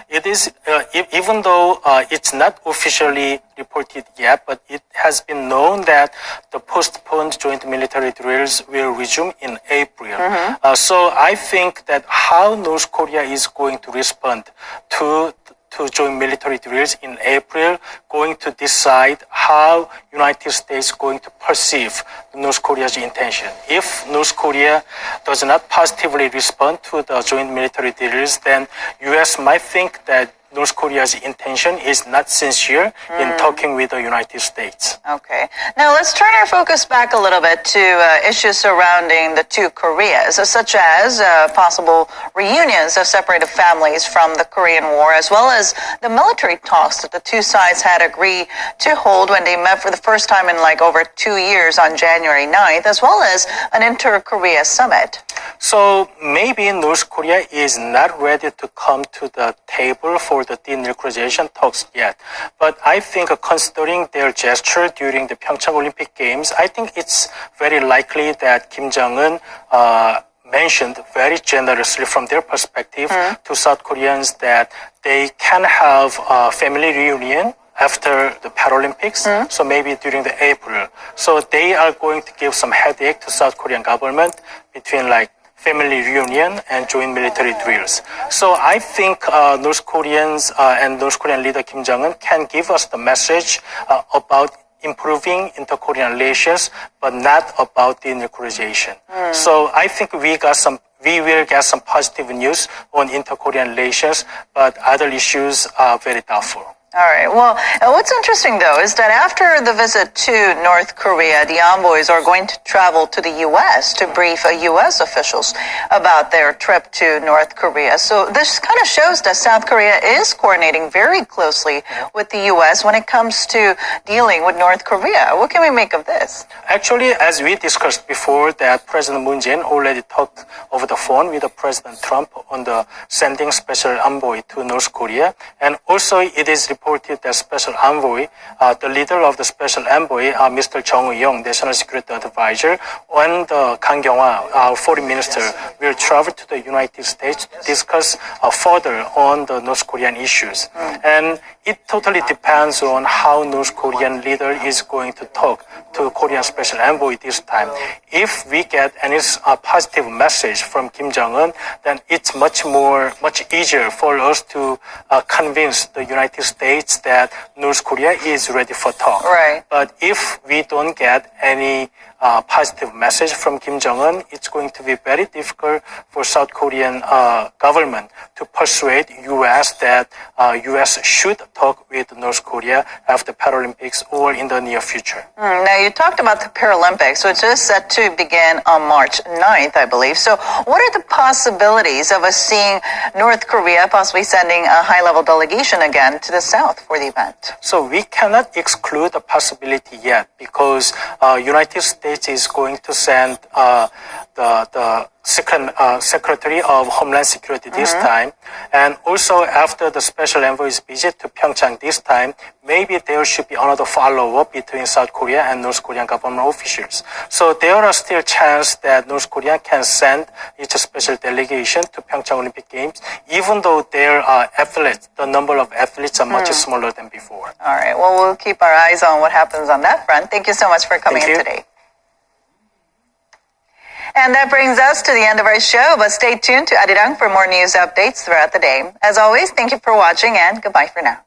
it is, even though it's not officially reported yet, but it has been known that the postponed joint military drills will resume in April. So I think that how North Korea is going to respond to joint military drills in April, going to decide how United States going to perceive North Korea's intention. If North Korea does not positively respond to the joint military drills, then U.S. might think that North Korea's intention is not sincere in talking with the United States. Okay. Now let's turn our focus back a little bit to issues surrounding the two Koreas, such as possible reunions of separated families from the Korean War, as well as the military talks that the two sides had agreed to hold when they met for the first time in like over 2 years on January 9th, as well as an inter-Korea summit. So maybe North Korea is not ready to come to the table for the denuclearization talks yet. But I think considering their gesture during the Pyeongchang Olympic Games, I think it's very likely that Kim Jong-un mentioned very generously from their perspective to South Koreans that they can have a family reunion after the Paralympics, so maybe during the April. So they are going to give some headache to South Korean government between like family reunion and joint military drills. So I think North Koreans and North Korean leader Kim Jong-un can give us the message about improving inter-Korean relations, but not about denuclearization. So I think we will get some positive news on inter-Korean relations, but other issues are very doubtful. All right. Well, what's interesting, though, is that after the visit to North Korea, the envoys are going to travel to the U.S. to brief U.S. officials about their trip to North Korea. So this kind of shows that South Korea is coordinating very closely with the U.S. when it comes to dealing with North Korea. What can we make of this? Actually, as we discussed before, that President Moon Jae-in already talked over the phone with the President Trump on the sending special envoy to North Korea. And also, it is reported that special envoy, the leader of the special envoy, Mr. Jung, National Security Advisor, and Kang Kyung-hwa, our foreign minister, will travel to the United States to discuss further on the North Korean issues. And it totally depends on how North Korean leader is going to talk to Korean special envoy this time. If we get any positive message from Kim Jong-un, then it's much easier for us to convince the United States that North Korea is ready for talk. Right. But if we don't get any positive message from Kim Jong-un, it's going to be very difficult for South Korean government to persuade U.S. that U.S. should talk with North Korea after Paralympics or in the near future. Now, you talked about the Paralympics, which is set to begin on March 9th, I believe. So what are the possibilities of us seeing North Korea possibly sending a high-level delegation again to the South for the event? So we cannot exclude the possibility yet because United States is going to send the Secretary of Homeland Security this time. And also after the special envoy's visit to Pyeongchang this time, maybe there should be another follow-up between South Korea and North Korean government officials. So there are still chances that North Korea can send its special delegation to Pyeongchang Olympic Games, even though their athletes, the number of athletes are much smaller than before. All right. Well, we'll keep our eyes on what happens on that front. Thank you so much for coming in today. And that brings us to the end of our show, but stay tuned to Arirang for more news updates throughout the day. As always, thank you for watching and goodbye for now.